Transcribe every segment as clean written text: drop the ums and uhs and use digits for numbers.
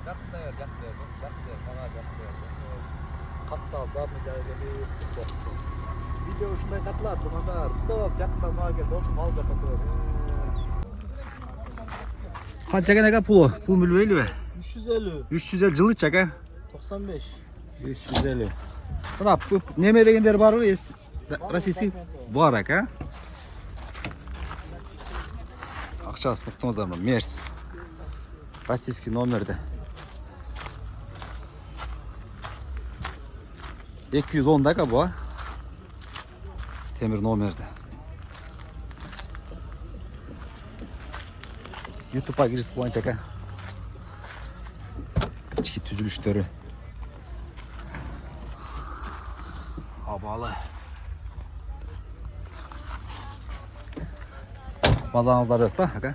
Жақында мага жақында. Қатта задный жағы келіп видео ушундай катылат, тумандар. Стоп, жақында мага кел, досум ал жакка тур. Канча экен ага пулу? Пул билбейлиби? 350. 350 жылыч ага. 95. 350. Мына неме дегендер барбы? Российский бар ага. Акчасы токтоңуздар, Мерс. Российский номерде. 210 ага бу. Темир номерде. YouTube'a giriş boyunca aka. İçki tüzülüşleri. Abalı. Bazanızlar resta aka.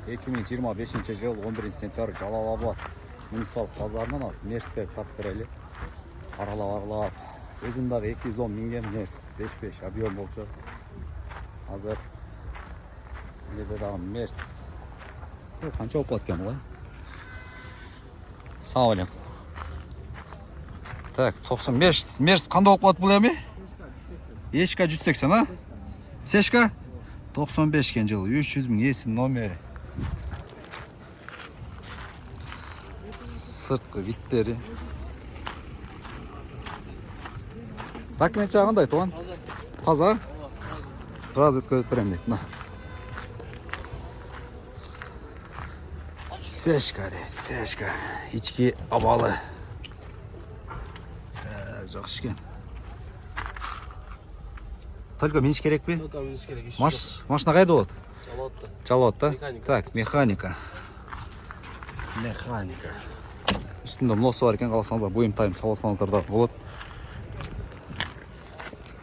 2025 yıl 11 sentябрь Жалал-Абад Munisipal pazarından az Mercedes Tapkıreli aralap özündagi 210 minген Mers 55 объем болчу. Hazır Леде дагы Мерс. Канча окуп аткан буга? Салам алейкум. Так, 95. Мерс кандай окуп ат бул эми? Ешка 180, а? Сешка 95 кен жылы, 300 миң эсим номери. Сырткы виттери. Документ жагы кандай туган? Таза? Сразу өткөрүп берем дейт, мына. Сешка дейт, сешка. İçki abalı. Жақсы екен. Только миниш керек пе? Только миниш керек. Машина қайда болады? Жалаотта. Жалаотта? Так, механика. Механика. Үстінде мносы бар екен, қаласаңыздар бұйым тайым саласаңыздар да болады.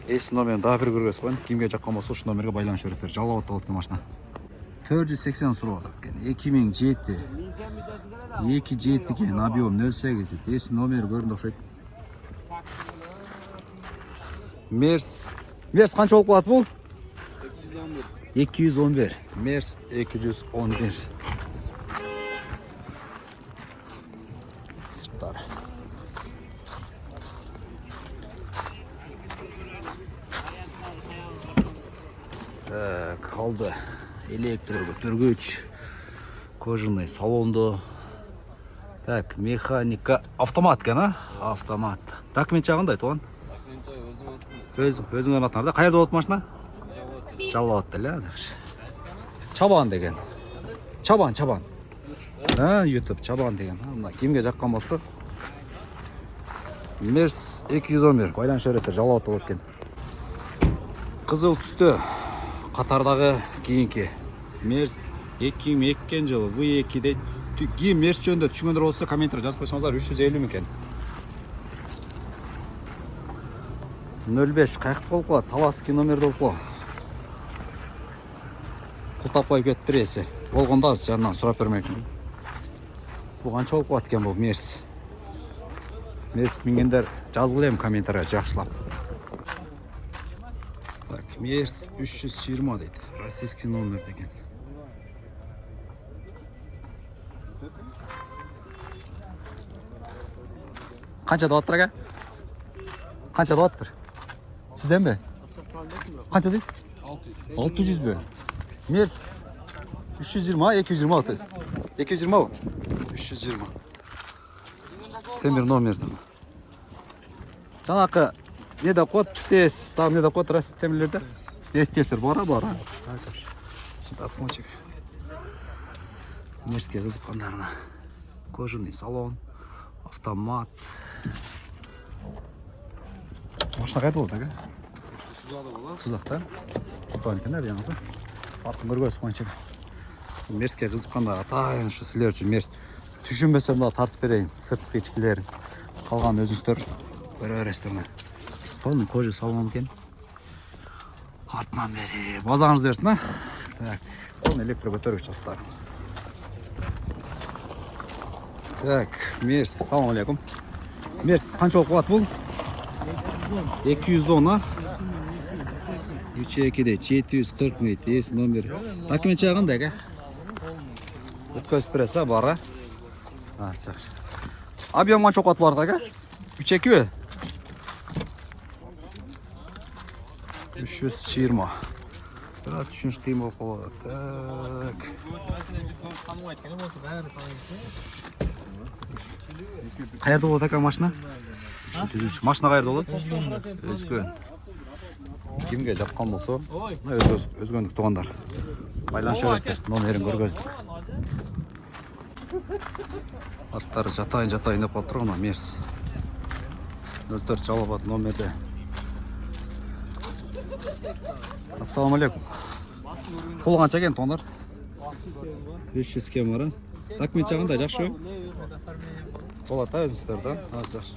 Esi номерін daha бір көргөз қойын. Кимге жаққан болса, ұшы номерге байланыш өресер. Жалаотта болады машина. 480 сұру алып кен. 2007. 27 кен. Объем 08 дейді. Esi номері көрінді оқшайды. Мерс қанша болып қалады бұл? 211. Мерс 211. Сырттары. Қалды. Электро көтергіч. Кожаный салонды. Так, механика. Автомат кен, а? Автомат. Документ жағында айтуған? Өзің анатынарда. Қайырда болады машина? Жалаотта, ля? Чабан деген. Чабан. YouTube чабан деген. Кимге жаққан болса? Мерс 211. Байланыш өресер. Жалаотта болады кен. Қызыл түсті. Қатардағы кейінке. Мерс 2002 жылы. V2 де. Мерс жөнді түшінгендер болса комментар жазып қойсаңыздар 350 мекен. 05 қайықты болып қоя, Таласки номерді болып қоя. Құлтап қойып кеттір есі. Болғанда жанынан сұрап бермекін. Бұл қанша болып қоя еткен бұл Мерс. Мерс мінгендер жазғылайым комментарға жақшылап. Так, Мерс 320 дейді. Российский номер деген. Қанша даваттыр аға? Қанша даваттыр? Сізден бе? Қанша дейді? 600 бе? Мерс 320, 226. 220 бе? 320. Темір номерді. Жаңағы неде қот, тез, там неде қот, рәсіп темірлерді? Стестер бара. Сидатмочек. Мерске қызып қандарына. Кожаный салон, автомат. Машина қайда болды, әге? Сузақта. Құлтуан екен әбе яңызы. Артын көргөз қойыншек. Мерске қызып қанда атайыншы сілер үшін мерс. Түшінбесем да тартып берейін. Сыртқы ечкілерін. Қалған өзіңіздер көрі өрестеріне. Оның көжі салон екен. Артынан бері. Базаңызды өрсін, а? Оның электро көтергіш жаттар. Так, Мерс, салам алейкум. Мерс, қанша болып қуат бұл? 210, а? 3-2-де 740 метр, ес номер. Документ жағында, әке? Өткөзүп бересиз, бар, жакшы. Объем канча окот бар ага? 3-2 320. Biraz düşünüş kıyım olup olarak. Tak. Qayerda болады aka машина? Машина qayerda болады? Өзгөн. Кимге жапкан болсо, өзгөндүк туугандар. Байланыша бересиздер, номерин көргөзүп. Арттары жатайын деп калып турган Мерс. 04 Жалобат номерде. Ассаламу алейкум. Пул канча экен туугандар? 500 кем бар. Документ жагында жакшы. Болот да өзүңүздөрдө. Жакшы.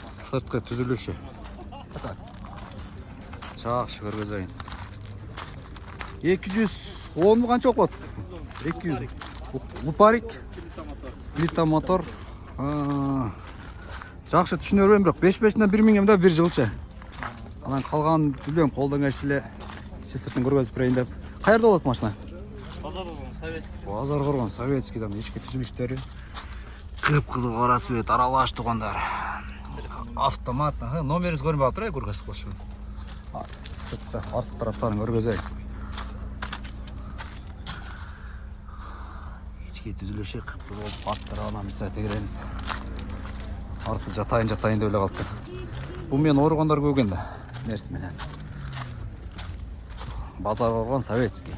Сырткы түзүлүшү. Жакшы көргөзөйүн. 210 канча окот? 200. Лупарик. Плита мотор. Жакшы түшүнө берем, бирок 5-5ден 1000 эмде 1 жылчы. Анан калган билем колдон келишиле сыртын көргөзүп берейин деп. Каерде болот машина? Базар коргон советскийдан ички түзүлүштөрү. Кып-кызыл кара свет аралаш туугандар. Автомат, номериңиз көрүнбөй атыр, көргөзүп кошу. Сыртта артка тараптарын көргөзөйүн. Ички түзүлүшү кып-кызыл болуп аттар анан мисалы тегерен. Арты жатайын деп эле калыптыр. Бул мен оргондар көргөн да. Мерс менен. Базар коргон советский.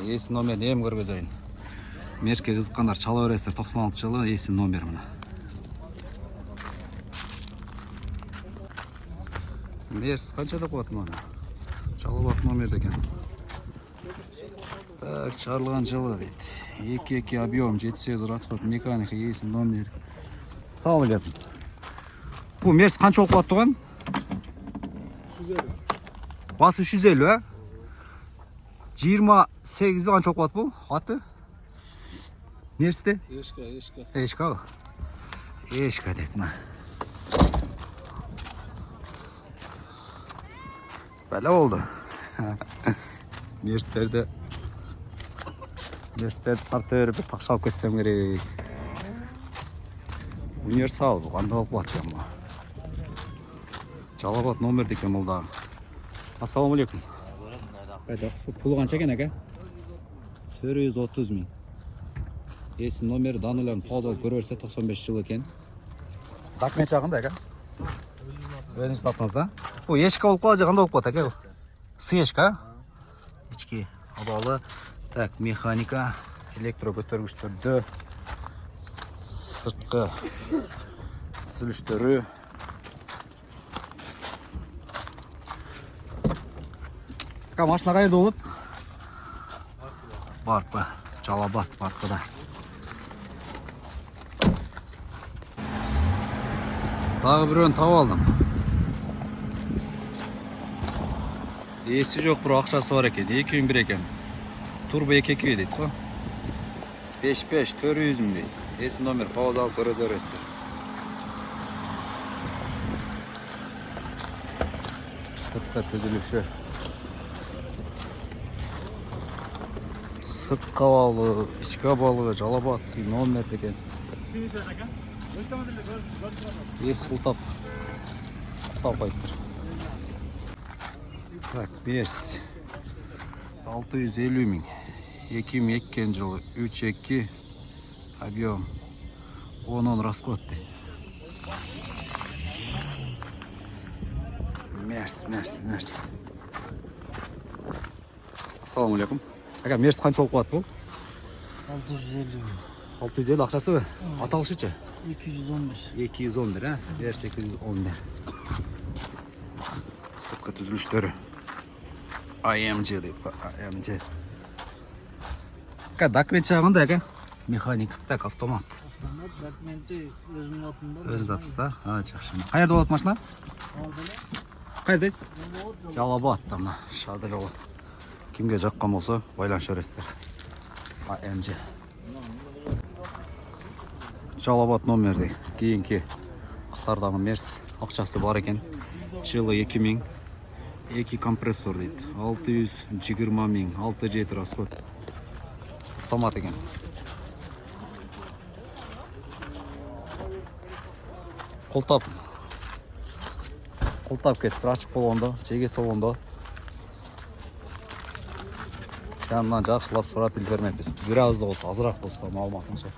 Эси номерин эми көргөзөйүн. Мерске кызыккандар чала бересиздер. 96-жылы эси номер мына. Мерс канчада коет мына? Жалобат номер экен. Так, чарылган жылы дейт. 2-2 объем, 7-8 расход, механика, эси номер. Салам алейкум. Бу Мерс канча окуп атыган? 350. Басы 350, а? 28 канча окуп ат бул? Аты? Мерсте? Эшка. Эшка дейт мына. Бәле болду. Мерстерди парта берип такшалып кетсем керек. Универсал бу кандай болуп атат экен бу? Жалобат номер екен бұл дағы. Ассаламу алейкум. Пулы қанша екен әке? 430 000. Есім номері даныларын пауза көріп өрсе 95 жыл екен. Документ жағында әке? Өзіңіз тапыңызда? Бұл ешкі олып қалады қандай олып қалады әке? Сы ешкі? Ешкі абалы. Так, механика, электро көтергіштірді. Сыртқы түзіліштері. Машина қайда олып? Барпы, Жалобат барпыда. Тағы біреуін тауып алдым. Есі жоқ, бір ақшасы бар екен, 2001 екен. Турбо 2-2 дейді қой. 5-5, 400 000 дейді. Есі номер пауза алып көрөз өресіздер. Сыртқа түзілуші. Сыртқа балығы, ішқа балығы, Жалобатский номер деген. Есі құлтап қойыптыр. Так, Мерс 650 000. 2002 жылы 3-2 объем 10 расход. Мерс. Ассаламу алейкум. Ага, Мерс қанша олып қалады бұл? 650. 650 ақшасы ба? Аталышычы? 215. 211, а? Мерс 211. Сыртқы түзіліштері. AMG дейді ба? AMG. Документ жағында әке? Механик, так, автомат. Автомат, документі өзінің атында. Өзіңіз атысызда? Жақшы. Қайерде болады машина? Қайердейсіз? Жалобатта мына, Шардел олы. Кімге жаққан болса, байланыша бересіздер. AMG. Жалобат номерді. Кейінгі Қытардағы Мерс ақшасы бар екен. Жылы 2000. 2 компрессор дейді. 620 мың, 6-7 расход. Автомат екен. Қолтап кетті, ашық болғанда, жеге солғанда. Жанынан жақшылап сұрап білдірмекпіз. Biraz da olsa, azıрақ болса, малыматын сол.